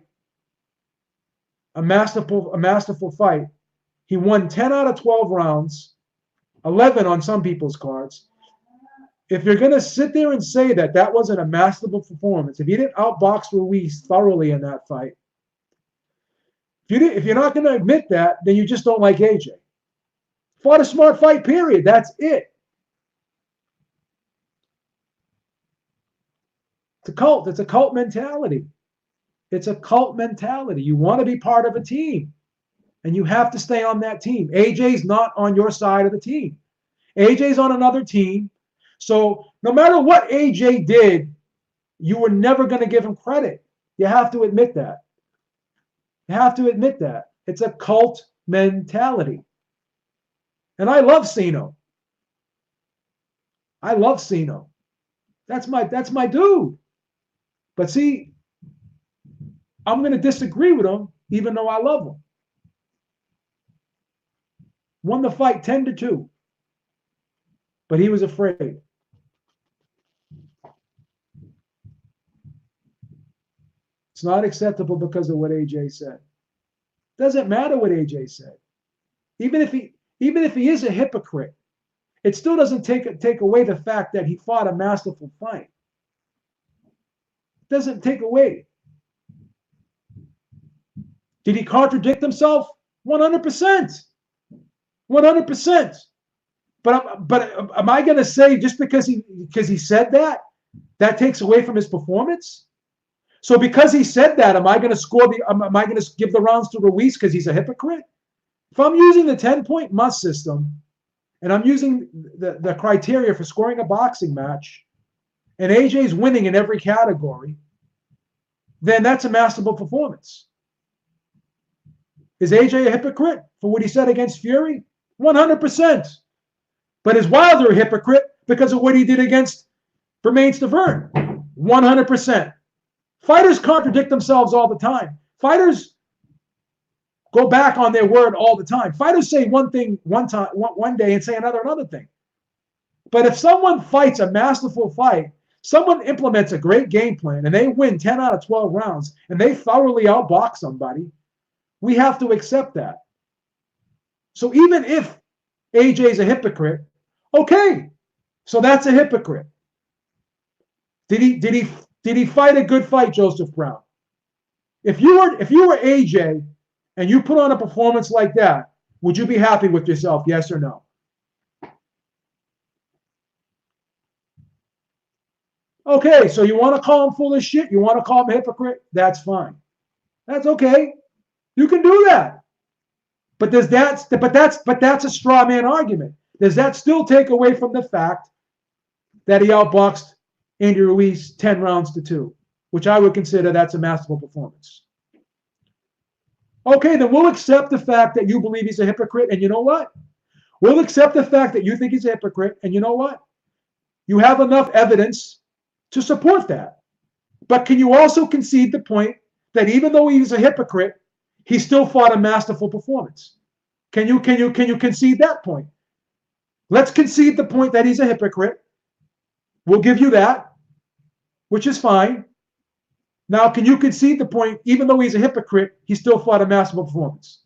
a masterful fight, he won 10 out of 12 rounds, 11 on some people's cards. If you're going to sit there and say that wasn't a masterful performance, if you didn't outbox Ruiz thoroughly in that fight, if you're not going to admit that, then you just don't like AJ. Fought a smart fight, period. That's it. It's a cult. It's a cult mentality. It's a cult mentality. You want to be part of a team, and you have to stay on that team. AJ's not on your side of the team. AJ's on another team. So no matter what AJ did, you were never going to give him credit. You have to admit that. You have to admit that. It's a cult mentality. And I love Cino. I love Cino. That's my dude. But see, I'm going to disagree with him even though I love him. Won the fight 10-2. But he was afraid. It's not acceptable because of what AJ said. Doesn't matter what AJ said. Even if he is a hypocrite, it still doesn't take away the fact that he fought a masterful fight. It doesn't take away. Did he contradict himself? 100%. 100%. But am I going to say just because he said that takes away from his performance? So because he said that, am I going to give the rounds to Ruiz because he's a hypocrite? If I'm using the 10-point must system and I'm using the criteria for scoring a boxing match, and AJ's winning in every category, then that's a masterful performance. Is AJ a hypocrite for what he said against Fury? 100%. But is Wilder a hypocrite because of what he did against Bermane Stiverne? 100%. Fighters contradict themselves all the time. Fighters go back on their word all the time. Fighters say one thing one day and say another thing. But if someone fights a masterful fight, someone implements a great game plan, and they win 10 out of 12 rounds, and they thoroughly outbox somebody, we have to accept that. So even if AJ is a hypocrite, okay, so that's a hypocrite. Did he fight a good fight, Joseph Brown? If you were AJ and you put on a performance like that, would you be happy with yourself? Yes or no? Okay, so you want to call him full of shit? You want to call him a hypocrite? That's fine. That's okay. You can do that. But that's a straw man argument. Does that still take away from the fact that he outboxed Andy Ruiz 10 rounds to 2, which I would consider that's a masterful performance? Okay, then we'll accept the fact that you believe he's a hypocrite, and you know what? We'll accept the fact that you think he's a hypocrite, and you know what? You have enough evidence to support that. But can you also concede the point that even though he's a hypocrite, he still fought a masterful performance? Can you concede that point? Let's concede the point that he's a hypocrite. We'll give you that, which is fine. Now, can you concede the point, even though he's a hypocrite, he still fought a masterful performance?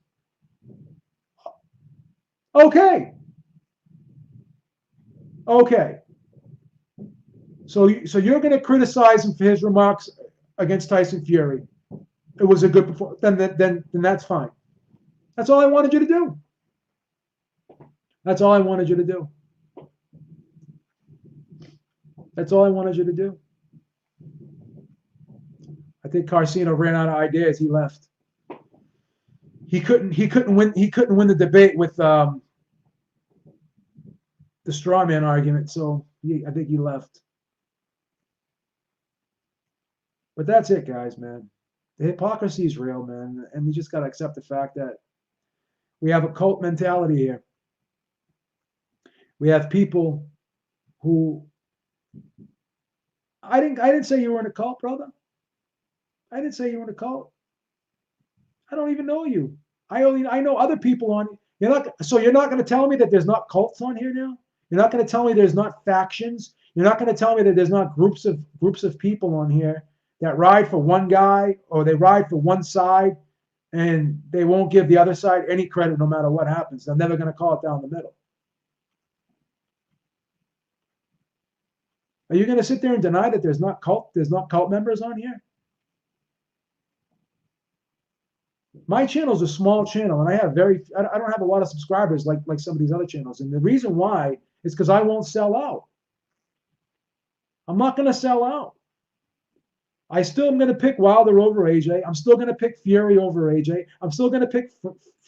Okay. Okay. So you're going to criticize him for his remarks against Tyson Fury. It was a good performance. Then that's fine. That's all I wanted you to do. That's all I wanted you to do. That's all I wanted you to do. I think Carcino ran out of ideas. He left. He couldn't win the debate with the straw man argument. So I think he left. But that's it, guys, man. The hypocrisy is real, man. And we just got to accept the fact that we have a cult mentality here. We have people who I didn't say you were in a cult, brother. I didn't say you were in a cult. I don't even know you. I know other people on. You're not going to tell me that there's not cults on here now? You're not going to tell me there's not factions? You're not going to tell me that there's not groups of people on here that ride for one guy or they ride for one side and they won't give the other side any credit no matter what happens. They're never going to call it down the middle. Are you going to sit there and deny that there's not cult members on here? My channel is a small channel, and I don't have a lot of subscribers like some of these other channels. And the reason why is because I won't sell out. I'm not going to sell out. I still am going to pick Wilder over AJ. I'm still going to pick Fury over AJ. I'm still going to pick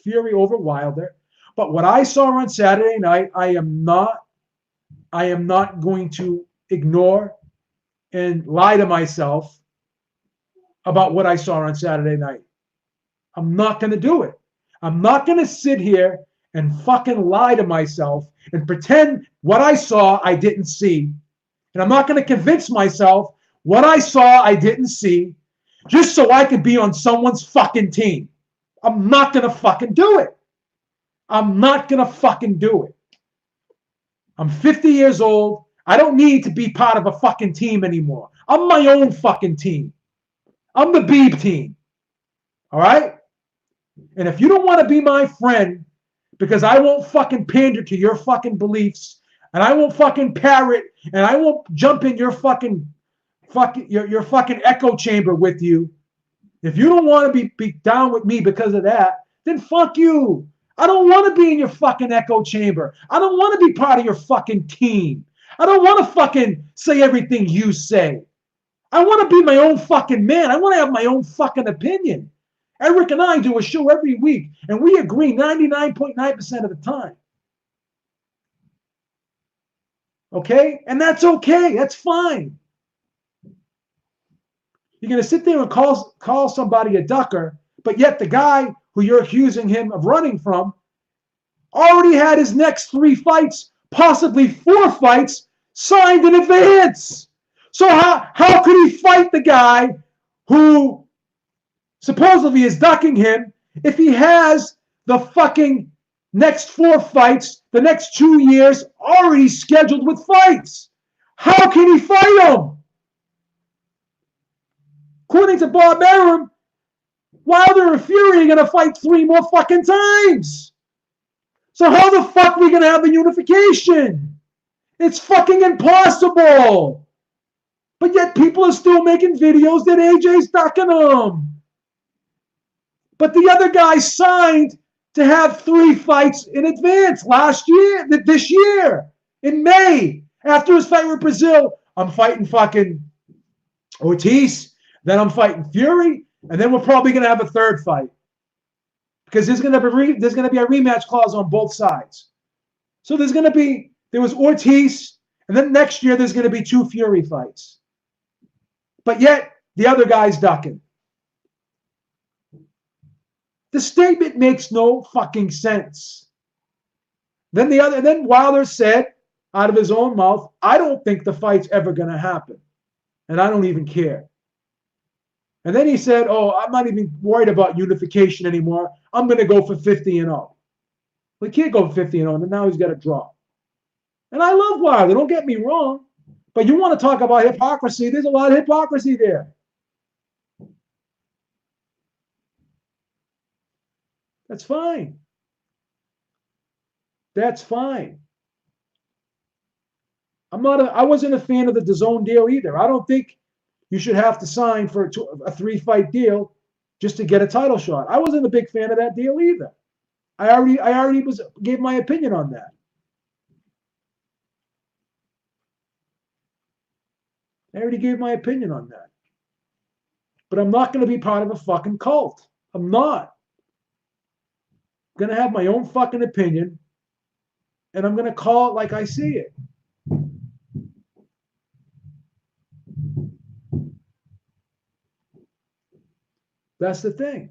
Fury over Wilder. But what I saw on Saturday night, I am not going to ignore and lie to myself about what I saw on Saturday night. I'm not going to do it. I'm not going to sit here and fucking lie to myself and pretend what I saw I didn't see. And I'm not going to convince myself what I saw I didn't see just so I could be on someone's fucking team. I'm not going to fucking do it. I'm not going to fucking do it. I'm 50 years old. I don't need to be part of a fucking team anymore. I'm my own fucking team. I'm the Beeb team. All right? And if you don't want to be my friend because I won't fucking pander to your fucking beliefs and I won't fucking parrot and I won't jump in your fucking echo chamber with you. If you don't want to be down with me because of that, then fuck you. I don't want to be in your fucking echo chamber. I don't want to be part of your fucking team. I don't want to fucking say everything you say. I want to be my own fucking man. I want to have my own fucking opinion. Eric and I do a show every week, and we agree 99.9% of the time. Okay? And that's okay. That's fine. You're going to sit there and call somebody a ducker, but yet the guy who you're accusing him of running from already had his next 3 fights, possibly 4 fights, signed in advance. So how could he fight the guy who supposedly is ducking him if he has the fucking next 4 fights, the next 2 years already scheduled with fights? How can he fight him? According to Bob Arum, Wilder and Fury are going to fight 3 more fucking times. So how the fuck are we going to have a unification? It's fucking impossible. But yet people are still making videos that AJ's ducking them. But the other guy signed to have 3 fights in advance this year, in May. After his fight with Brazil, I'm fighting fucking Ortiz, then I'm fighting Fury, and then we're probably going to have a 3rd fight. Because there's going to be a rematch clause on both sides. So there was Ortiz, and then next year there's going to be 2 Fury fights. But yet, the other guy's ducking. The statement makes no fucking sense. Then Wilder said, out of his own mouth, I don't think the fight's ever going to happen. And I don't even care. And then he said, oh, I'm not even worried about unification anymore. I'm going to go for 50-0. Well, he can't go for 50-0, and now he's got a draw. And I love Wilder, don't get me wrong. But you want to talk about hypocrisy, there's a lot of hypocrisy there. That's fine. That's fine. I wasn't a fan of the DAZN deal either. I don't think you should have to sign for a 3-fight deal just to get a title shot. I wasn't a big fan of that deal either. I already gave my opinion on that. I already gave my opinion on that. But I'm not going to be part of a fucking cult. I'm not. I'm going to have my own fucking opinion, and I'm going to call it like I see it. That's the thing.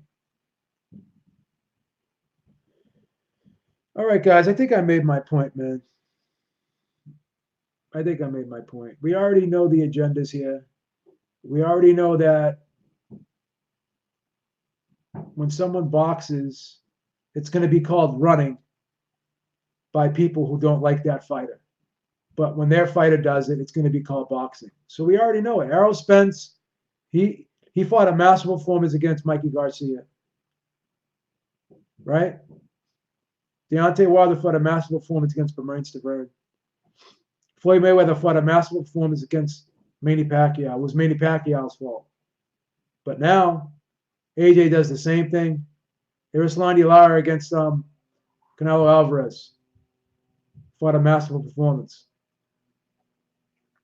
All right, guys, I think I made my point, man. I think I made my point. We already know the agendas here. We already know that when someone boxes, it's going to be called running by people who don't like that fighter. But when their fighter does it, it's going to be called boxing. So we already know it. Errol Spence, he fought a masterful performance against Mikey Garcia. Right? Deontay Wilder fought a masterful performance against Bermane Stiverne. Floyd Mayweather fought a masterful performance against Manny Pacquiao. It was Manny Pacquiao's fault. But now, AJ does the same thing. Erislandy Lara against Canelo Alvarez. Fought a masterful performance.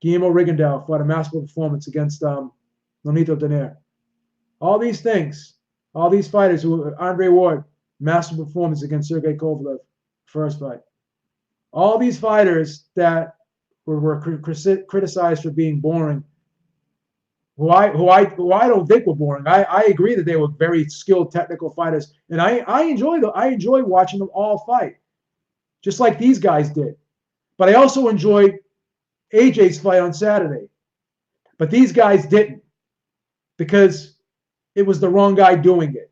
Guillermo Rigondeaux fought a masterful performance against Nonito Donaire. All these things, all these fighters Andre Ward, masterful performance against Sergey Kovalev, first fight. All these fighters that were criticized for being boring, who I don't think were boring. I agree that they were very skilled technical fighters, and I enjoy watching them all fight, just like these guys did. But I also enjoyed AJ's fight on Saturday. But these guys didn't, because it was the wrong guy doing it.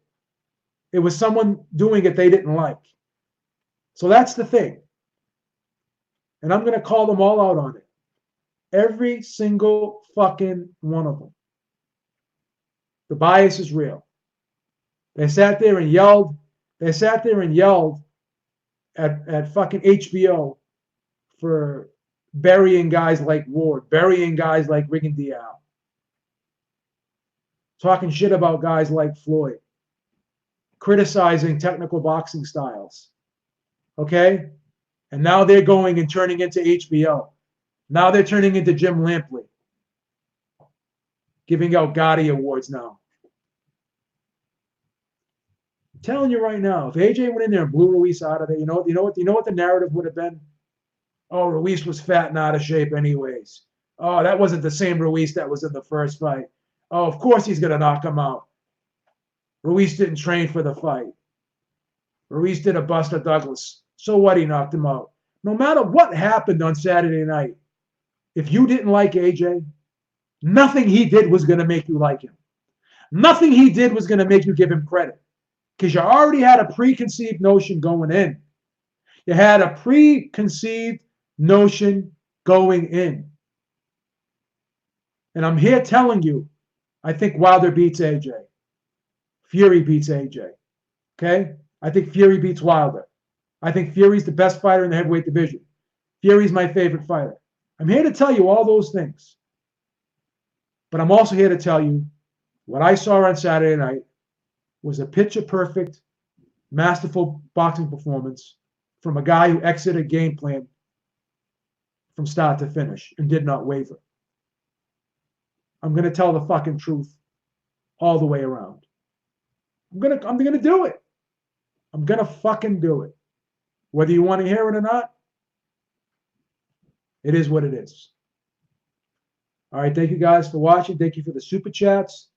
It was someone doing it they didn't like. So that's the thing. And I'm going to call them all out on it. Every single fucking one of them. The bias is real. They sat there and yelled. At fucking HBO for burying guys like Ward, burying guys like Rigondeaux, talking shit about guys like Floyd, criticizing technical boxing styles. Okay? And now they're going and turning into HBO. Now they're turning into Jim Lampley, giving out Gotti awards now. I'm telling you right now, if AJ went in there and blew Ruiz out of there, you know what the narrative would have been? Oh, Ruiz was fat and out of shape anyways. Oh, that wasn't the same Ruiz that was in the first fight. Oh, of course he's gonna knock him out. Ruiz didn't train for the fight. Ruiz did a Buster Douglas. So what? He knocked him out. No matter what happened on Saturday night, if you didn't like AJ, nothing he did was going to make you like him. Nothing he did was going to make you give him credit because you already had a preconceived notion going in. You had a preconceived notion going in. And I'm here telling you, I think Wilder beats AJ. Fury beats AJ. Okay? I think Fury beats Wilder. I think Fury's the best fighter in the heavyweight division. Fury's my favorite fighter. I'm here to tell you all those things. But I'm also here to tell you what I saw on Saturday night was a picture-perfect, masterful boxing performance from a guy who exited a game plan from start to finish and did not waver. I'm going to tell the fucking truth all the way around. I'm going to do it. I'm going to fucking do it. Whether you want to hear it or not, it is what it is. All right, thank you guys for watching. Thank you for the super chats.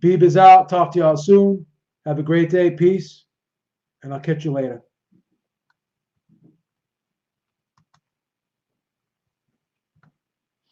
Beeb is out. Talk to y'all soon. Have a great day. Peace. And I'll catch you later.